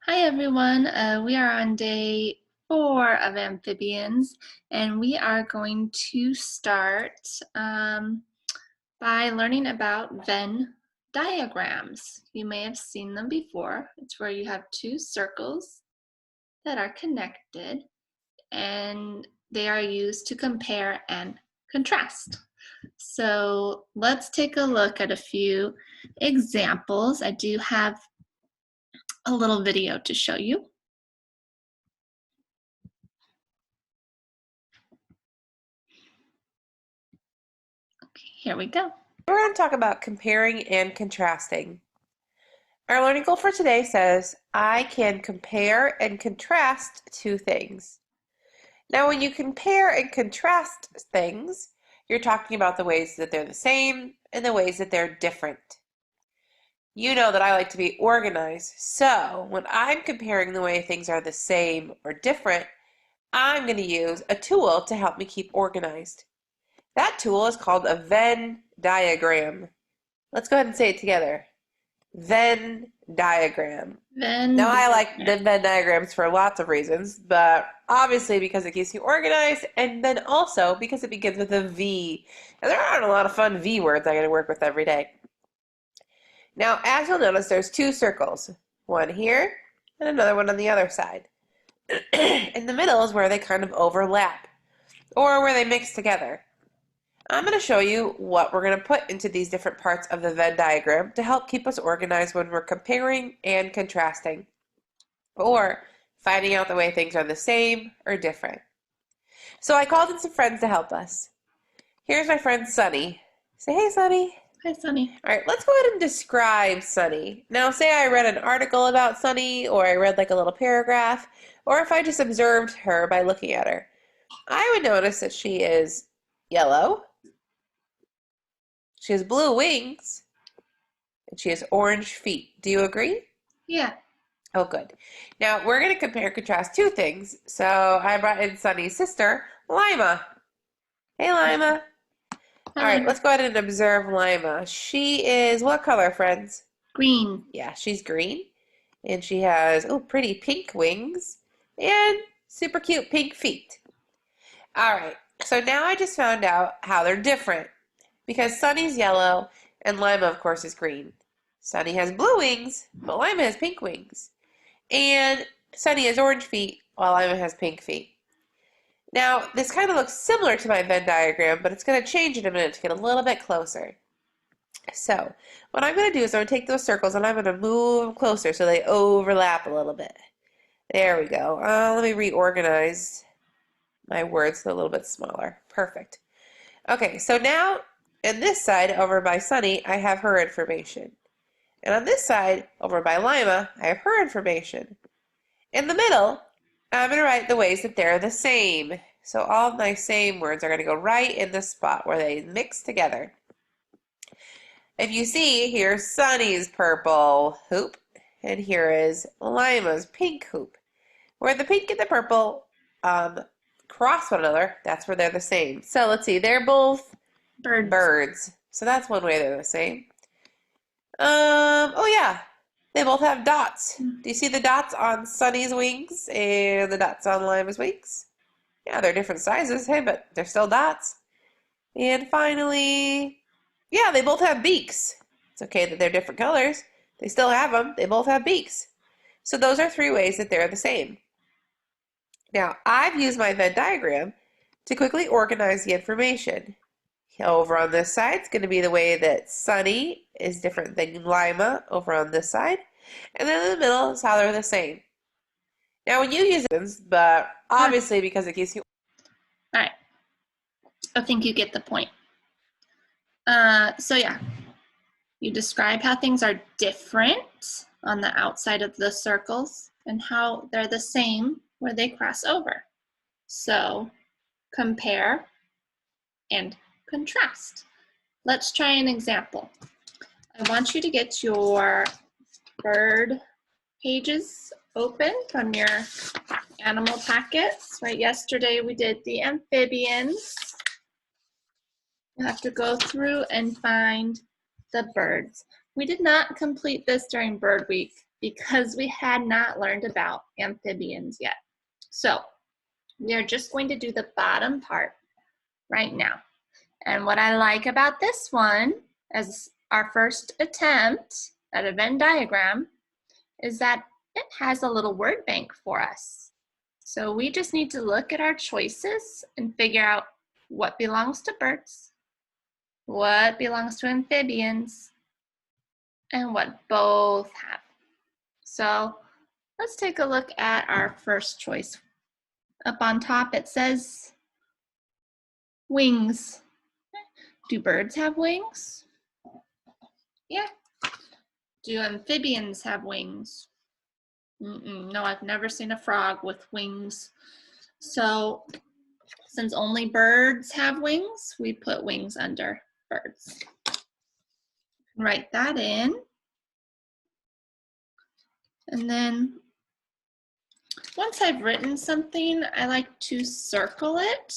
Hi everyone, we are on day 4 of Amphibians, and we are going to start by learning about Venn diagrams. You may have seen them before. It's where you have two circles that are connected, and they are used to compare and contrast. So let's take a look at a few examples. I do have a little video to show you. Here we go. We're going to talk about comparing and contrasting. Our learning goal for today says, I can compare and contrast two things. Now, when you compare and contrast things, you're talking about the ways that they're the same and the ways that they're different. You know that I like to be organized, so when I'm comparing the way things are the same or different, I'm going to use a tool to help me keep organized. That tool is called a Venn diagram. Let's go ahead and say it together. Venn diagram. Now, I like the Venn diagrams for lots of reasons, but obviously because it keeps you organized, and then also because it begins with a V. And there aren't a lot of fun V words I got to work with every day. Now, as you'll notice, there's two circles, one here and another one on the other side. In the middle is where they kind of overlap, or where they mix together. I'm going to show you what we're going to put into these different parts of the Venn diagram to help keep us organized when we're comparing and contrasting, or finding out the way things are the same or different. So I called in some friends to help us. Here's my friend Sunny. Say hey, Sunny. Hi, Sunny. All right, let's go ahead and describe Sunny. Now, say I read an article about Sunny, or I read like a little paragraph, or if I just observed her by looking at her, I would notice that she is yellow. She has blue wings, and she has orange feet. Do you agree? Yeah. Oh, good. Now, we're going to compare and contrast two things. So I brought in Sunny's sister, Lima. Hey, Lima. All right, let's go ahead and observe Lima. She is what color, friends? Green. Yeah, she's green. And she has, oh, pretty pink wings and super cute pink feet. All right, so now I just found out how they're different. Because Sunny's yellow and Lima, of course, is green. Sunny has blue wings, but Lima has pink wings. And Sunny has orange feet, while Lima has pink feet. Now, this kind of looks similar to my Venn diagram, but it's going to change in a minute to get a little bit closer. So, what I'm going to do is I'm going to take those circles and I'm going to move them closer so they overlap a little bit. There we go. Let me reorganize my words so they're a little bit smaller. Perfect. Okay, so now on this side over by Sunny, I have her information. And on this side over by Lima, I have her information. In the middle, I'm going to write the ways that they're the same. So all of my same words are going to go right in the spot where they mix together. If you see, here's Sunny's purple hoop, and here is Lima's pink hoop. Where the pink and the purple cross one another, that's where they're the same. So let's see, they're both birds. So that's one way they're the same. Oh yeah, they both have dots. Do you see the dots on Sunny's wings and the dots on Lima's wings? Yeah, they're different sizes, hey, but they're still dots. And finally, yeah, they both have beaks. It's okay that they're different colors. They still have them. They both have beaks. So those are three ways that they're the same. Now, I've used my Venn diagram to quickly organize the information. Over on this side, it's going to be the way that Sunny is different than Lima over on this side. And then in the middle is how they're the same. Now, when you use it, but obviously because it keeps you... All right. I think you get the point. So yeah, you describe how things are different on the outside of the circles and how they're the same where they cross over. So compare and contrast. Let's try an example. I want you to get your bird pages open from your animal packets. Right, yesterday we did the amphibians. You have to go through and find the birds. We did not complete this during bird week because we had not learned about amphibians yet. So we are just going to do the bottom part right now. And what I like about this one, as our first attempt at a Venn diagram, is that it has a little word bank for us. So we just need to look at our choices and figure out what belongs to birds, what belongs to amphibians, and what both have. So let's take a look at our first choice. Up on top it says wings. Do birds have wings? Yeah. Do amphibians have wings? No, I've never seen a frog with wings. So since only birds have wings, we put wings under birds. Write that in. And then once I've written something, I like to circle it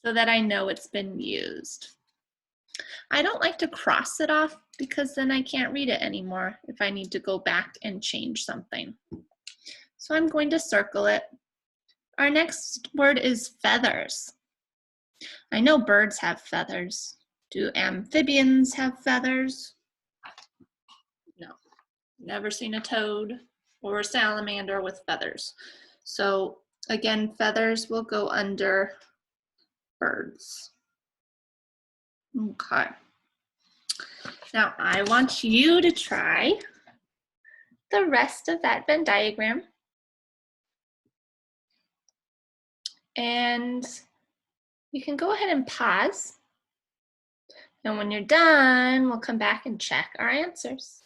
so that I know it's been used. I don't like to cross it off because then I can't read it anymore if I need to go back and change something. So I'm going to circle it. Our next word is feathers. I know birds have feathers. Do amphibians have feathers? No, never seen a toad or a salamander with feathers. So again, feathers will go under birds. Okay. Now I want you to try the rest of that Venn diagram. And you can go ahead and pause. And when you're done, we'll come back and check our answers.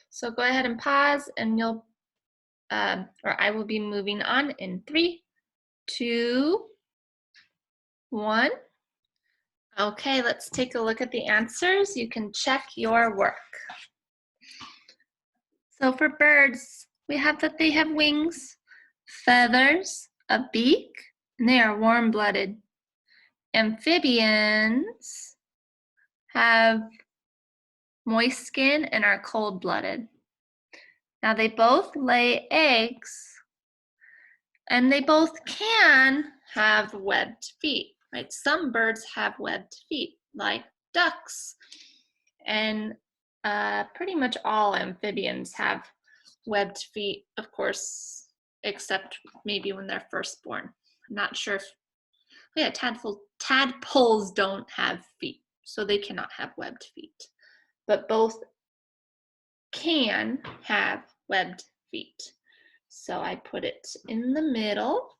So go ahead and pause and you'll, or I will be moving on in 3, 2, 1. Okay, let's take a look at the answers. You can check your work. So for birds, we have that they have wings, feathers, a beak, and they are warm-blooded. Amphibians have moist skin and are cold-blooded. Now they both lay eggs, and they both can have webbed feet, right? Some birds have webbed feet, like ducks, and pretty much all amphibians have webbed feet, of course, except maybe when they're first born. I'm not sure if, yeah, tadpoles don't have feet, so they cannot have webbed feet. But both can have webbed feet. So I put it in the middle.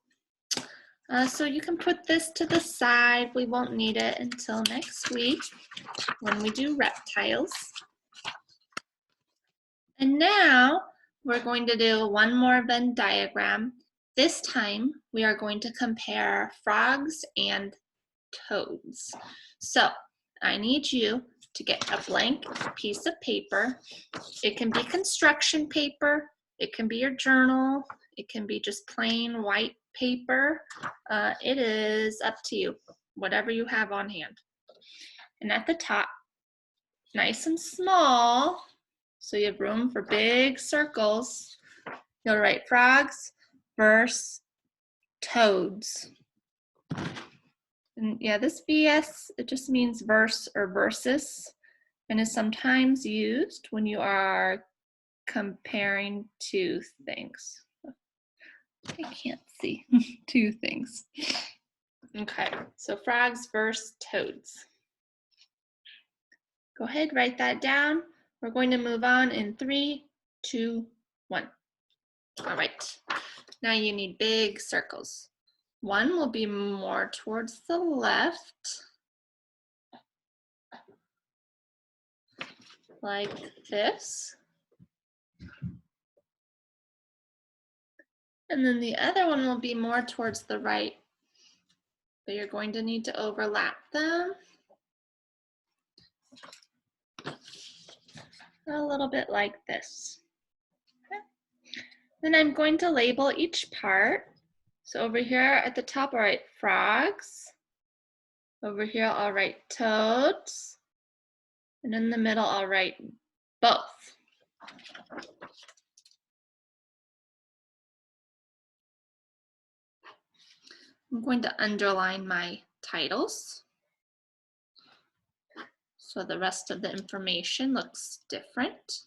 So you can put this to the side. We won't need it until next week when we do reptiles. And now we're going to do one more Venn diagram. This time we are going to compare frogs and toads. So I need you to get a blank piece of paper. It can be construction paper, it can be your journal, it can be just plain white paper. It is up to you, whatever you have on hand. And at the top, nice and small, so you have room for big circles, you'll write frogs versus toads. And yeah, this VS, it just means verse or versus, and is sometimes used when you are comparing two things. I can't see two things. Okay, so frogs versus toads. Go ahead, write that down. We're going to move on in 3, 2, 1. All right, now you need big circles. One will be more towards the left, like this. And then the other one will be more towards the right, but you're going to need to overlap them a little bit like this. Okay. Then I'm going to label each part. So over here at the top, I'll write frogs. Over here, I'll write toads. And in the middle, I'll write both. I'm going to underline my titles so the rest of the information looks different.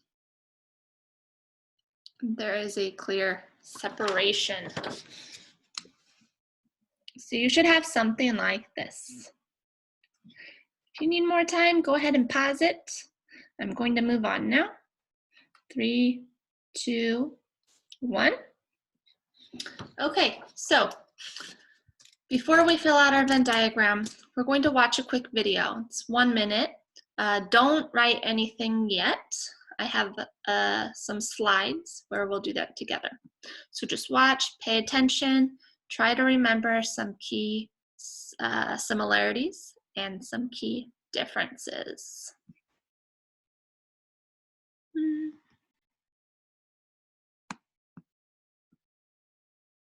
There is a clear separation. So you should have something like this. If you need more time, go ahead and pause it. I'm going to move on now. 3, 2, 1. Okay, so before we fill out our Venn diagram, we're going to watch a quick video. It's 1 minute. Don't write anything yet. I have some slides where we'll do that together. So just watch, pay attention, try to remember some key similarities and some key differences.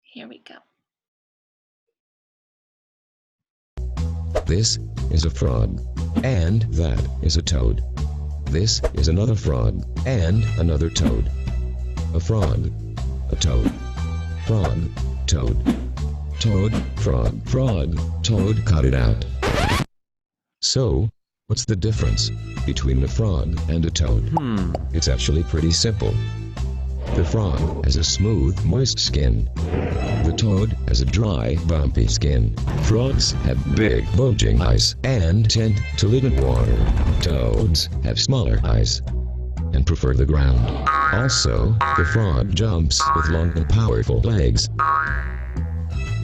Here we go. This is a frog, and that is a toad. This is another frog, and another toad. A frog, a toad. Frog, toad. Toad, frog, toad, cut it out. So, what's the difference between a frog and a toad? It's actually pretty simple. The frog has a smooth, moist skin. The toad has a dry, bumpy skin. Frogs have big, bulging eyes and tend to live in water. Toads have smaller eyes and prefer the ground. Also, the frog jumps with long and powerful legs.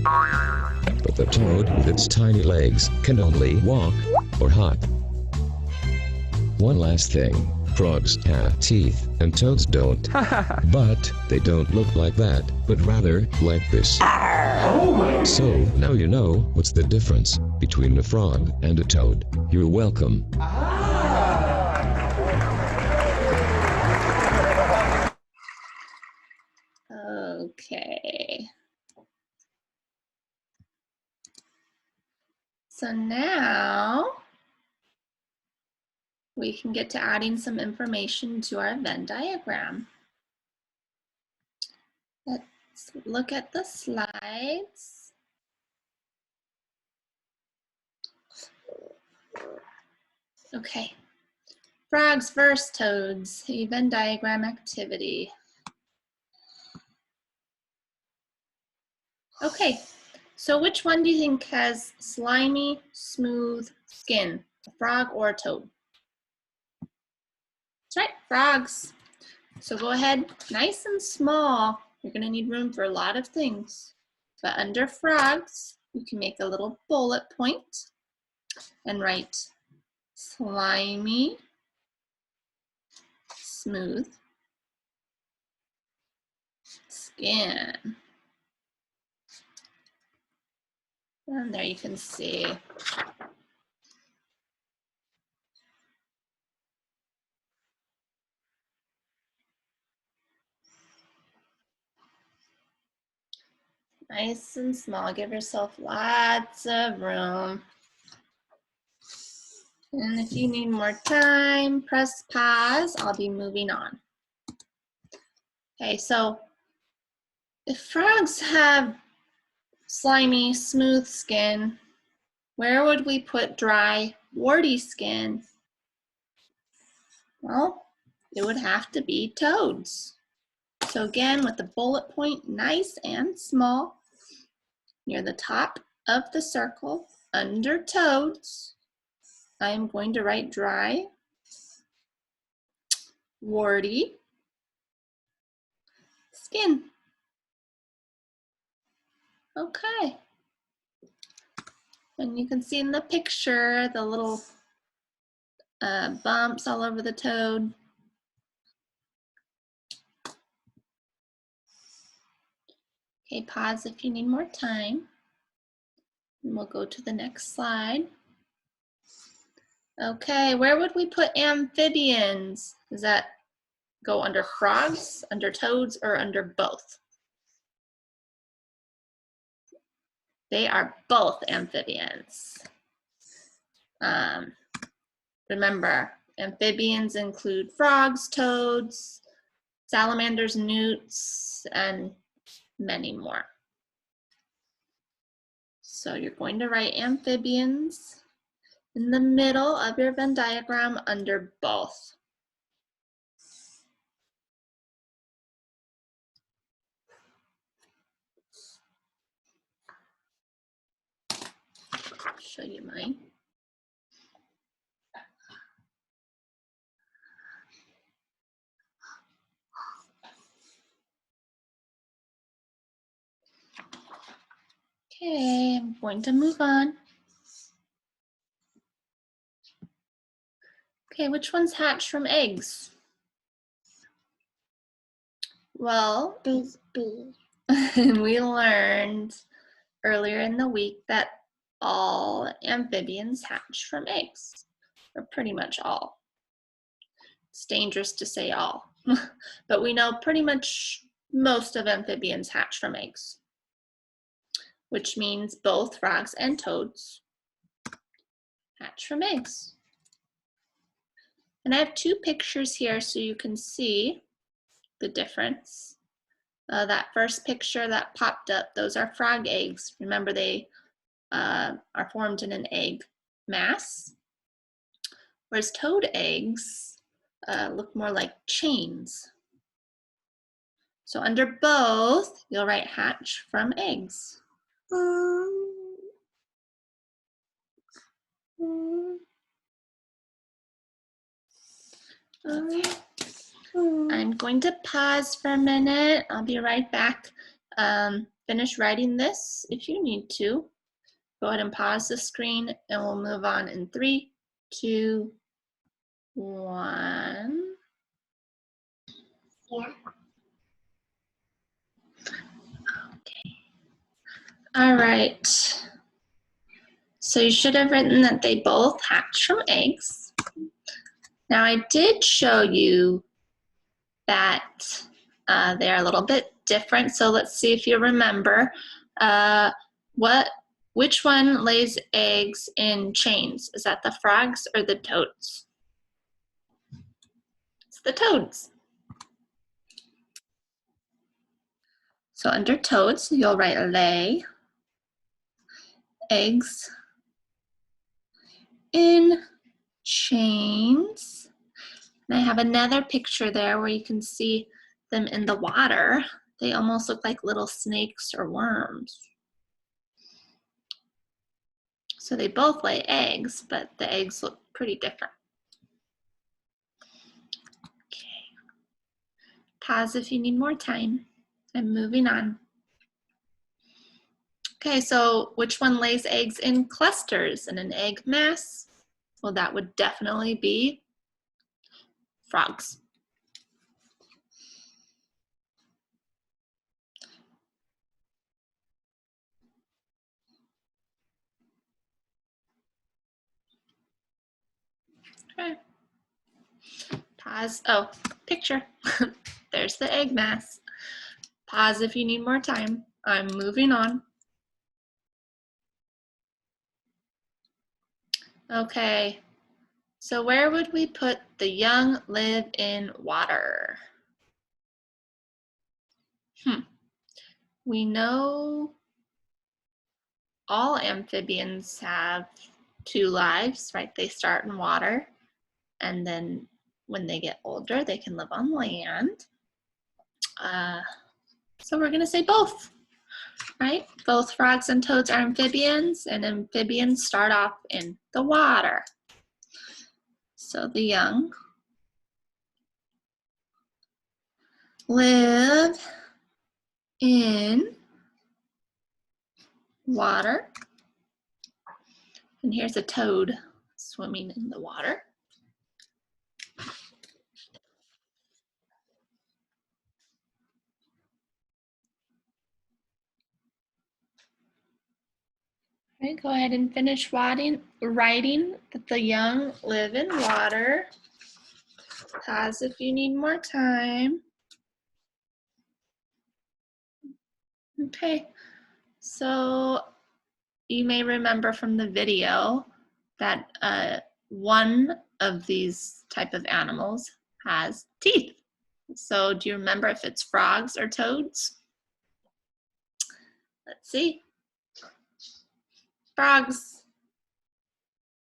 But the toad with its tiny legs can only walk or hop. One last thing. Frogs have teeth and toads don't. But they don't look like that, but rather like this. So now you know what's the difference between a frog and a toad. You're welcome. Okay. So now we can get to adding some information to our Venn diagram. Let's look at the slides. Okay, frogs versus toads, a Venn diagram activity. Okay, so which one do you think has slimy, smooth skin, a frog or a toad? That's right, frogs. So go ahead, nice and small. You're gonna need room for a lot of things. But under frogs, you can make a little bullet point and write slimy, smooth skin. And there you can see. Nice and small, give yourself lots of room. And if you need more time, press pause, I'll be moving on. Okay, so if frogs have slimy, smooth skin, where would we put dry, warty skin? Well, it would have to be toads. So again, with the bullet point nice and small, near the top of the circle, under toads, I am going to write dry, warty skin. Okay. And you can see in the picture the little bumps all over the toad. Okay, pause if you need more time. And we'll go to the next slide. Okay, where would we put amphibians? Does that go under frogs, under toads, or under both? They are both amphibians. Remember, amphibians include frogs, toads, salamanders, newts, and many more. So you're going to write amphibians in the middle of your Venn diagram under both. I'll show you mine. Okay, I'm going to move on. Okay, which ones hatch from eggs? Well, we learned earlier in the week that all amphibians hatch from eggs, or pretty much all. It's dangerous to say all, but we know pretty much most of amphibians hatch from eggs, which means both frogs and toads hatch from eggs. And I have two pictures here so you can see the difference. That first picture that popped up, those are frog eggs. Remember, they are formed in an egg mass, whereas toad eggs look more like chains. So under both, you'll write hatch from eggs. I'm going to pause for a minute. I'll be right back. Finish writing this if you need to. Go ahead and pause the screen and we'll move on in 3, 2, 1. Yeah. Okay. All right. So you should have written that they both hatch from eggs. Now I did show you that they're a little bit different. So let's see if you remember. Which one lays eggs in chains? Is that the frogs or the toads? It's the toads. So under toads, you'll write lay eggs in chains. And I have another picture there where you can see them in the water. They almost look like little snakes or worms. So they both lay eggs, but the eggs look pretty different. Okay. Pause if you need more time. I'm moving on. Okay, so which one lays eggs in clusters in an egg mass? Well, that would definitely be frogs. Okay. Pause. Oh, picture. There's the egg mass. Pause if you need more time. I'm moving on. Okay. So where would we put the young live in water? We know all amphibians have 2 lives, right? They start in water, and then when they get older, they can live on land. So we're gonna say both, right? Both frogs and toads are amphibians, and amphibians start off in the water. So the young live in water. And here's a toad swimming in the water. All right, go ahead and finish writing that the young live in water. Pause if you need more time. Okay, so you may remember from the video that one of these type of animals has teeth, So do you remember if it's frogs or toads? Let's see. Frogs.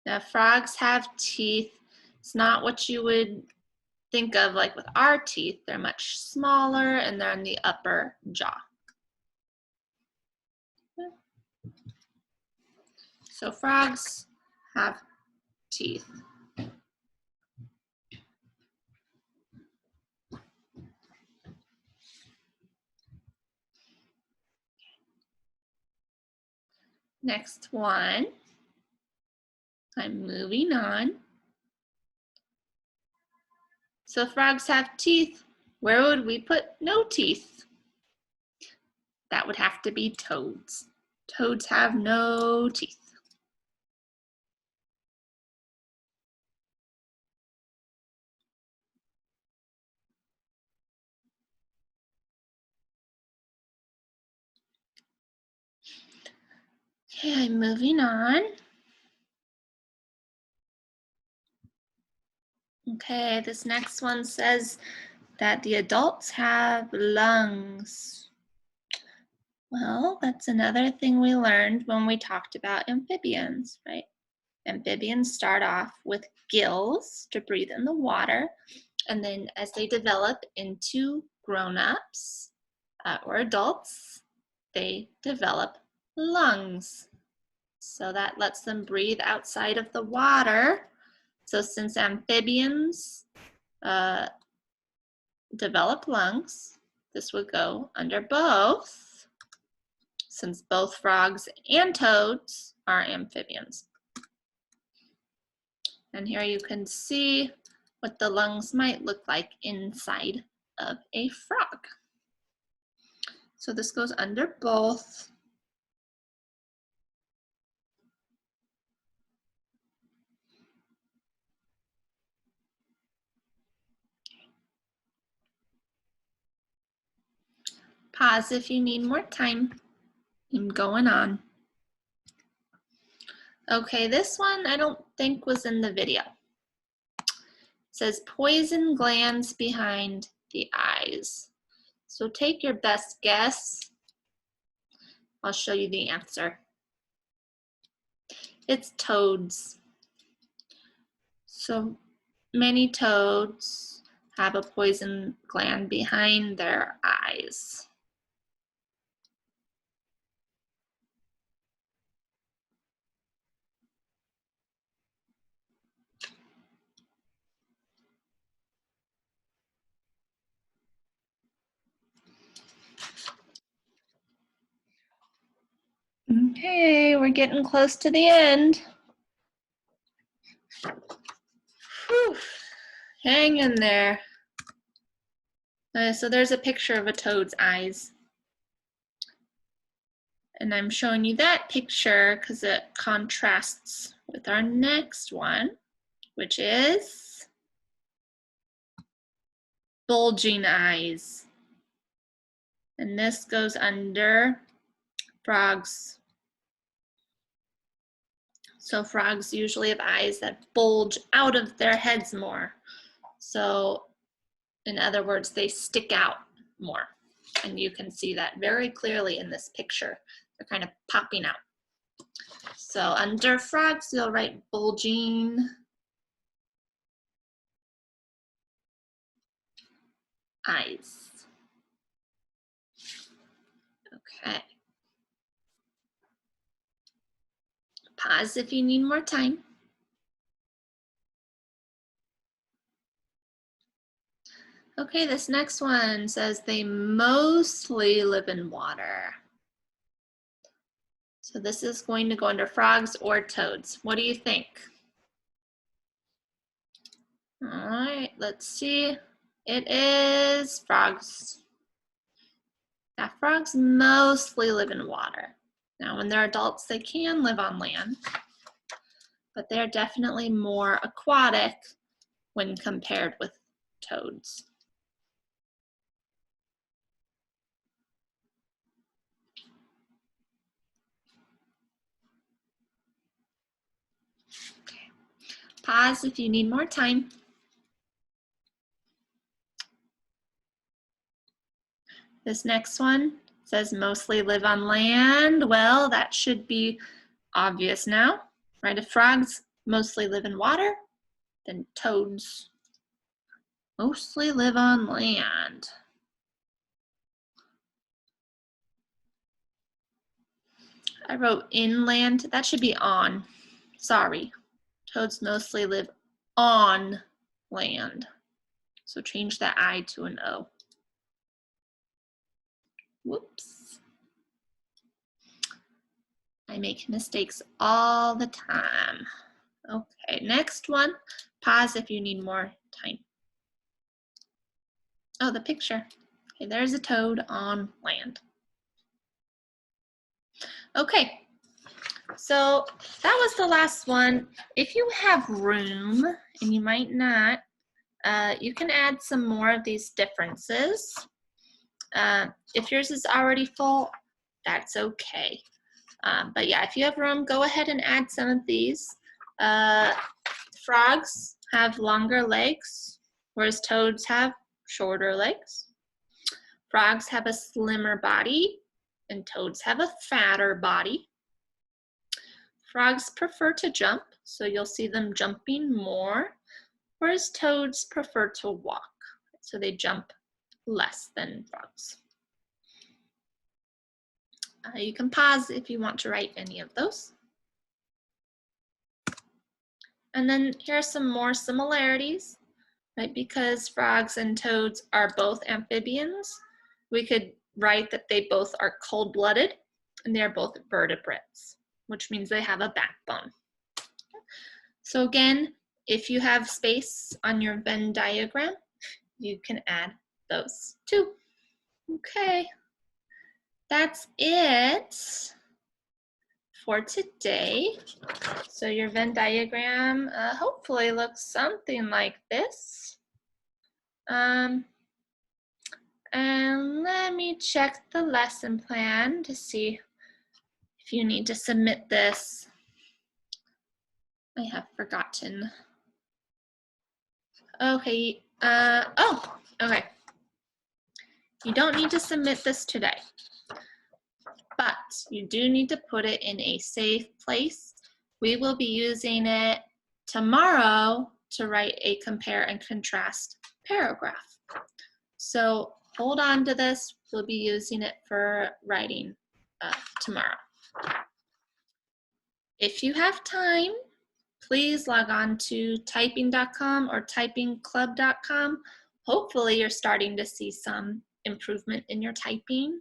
Now, frogs have teeth. It's not what you would think of like with our teeth. They're much smaller and they're in the upper jaw. So frogs have teeth. Next one. I'm moving on. So frogs have teeth. Where would we put no teeth? That would have to be toads. Toads have no teeth. Okay, I'm moving on. Okay, this next one says that the adults have lungs. Well, that's another thing we learned when we talked about amphibians, right? Amphibians start off with gills to breathe in the water, and then as they develop into grown-ups or adults, they develop lungs. So that lets them breathe outside of the water. So since amphibians develop lungs, this would go under both, since both frogs and toads are amphibians. And here you can see what the lungs might look like inside of a frog. So this goes under both. Pause if you need more time. I'm going on. Okay, this one I don't think was in the video. It says poison glands behind the eyes. So take your best guess. I'll show you the answer. It's toads. So many toads have a poison gland behind their eyes. Okay, we're getting close to the end. Whew. Hang in there. So there's a picture of a toad's eyes. And I'm showing you that picture because it contrasts with our next one, which is bulging eyes. And this goes under frogs. So frogs usually have eyes that bulge out of their heads more. So in other words, they stick out more. And you can see that very clearly in this picture. They're kind of popping out. So under frogs, you'll write bulging eyes. Okay. Pause if you need more time. Okay, this next one says they mostly live in water. So this is going to go under frogs or toads. What do you think? All right, let's see. It is frogs. Now, frogs mostly live in water. Now, when they're adults, they can live on land, but they're definitely more aquatic when compared with toads. Okay. Pause if you need more time. This next one says mostly live on land. Well, that should be obvious now, right? If frogs mostly live in water, then toads mostly live on land. I wrote inland. That should be on. Sorry. Toads mostly live on land. So change that I to an O. Whoops. I make mistakes all the time. Okay, next one. Pause if you need more time. Oh, the picture. Okay, there's a toad on land. Okay, so that was the last one. If you have room, and you might not, you can add some more of these differences. If yours is already full, that's okay. But yeah, if you have room, go ahead and add some of these. Frogs have longer legs, whereas toads have shorter legs. Frogs have a slimmer body, and toads have a fatter body. Frogs prefer to jump, so you'll see them jumping more, whereas toads prefer to walk, so they jump less than frogs. You can pause if you want to write any of those. And then here are some more similarities, right? Because frogs and toads are both amphibians, we could write that they both are cold-blooded and they are both vertebrates, which means they have a backbone. So again, if you have space on your Venn diagram, you can add those too. Okay, that's it for today. So your Venn diagram hopefully looks something like this. And let me check the lesson plan to see if you need to submit this. I have forgotten. Okay, okay. You don't need to submit this today, but you do need to put it in a safe place. We will be using it tomorrow to write a compare and contrast paragraph. So hold on to this. We'll be using it for writing tomorrow. If you have time, please log on to typing.com or typingclub.com. Hopefully you're starting to see some improvement in your typing.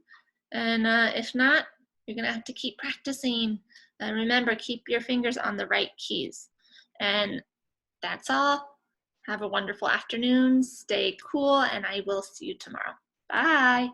And if not, you're gonna have to keep practicing. And remember, keep your fingers on the right keys. And that's all. Have a wonderful afternoon, stay cool, and I will see you tomorrow. Bye.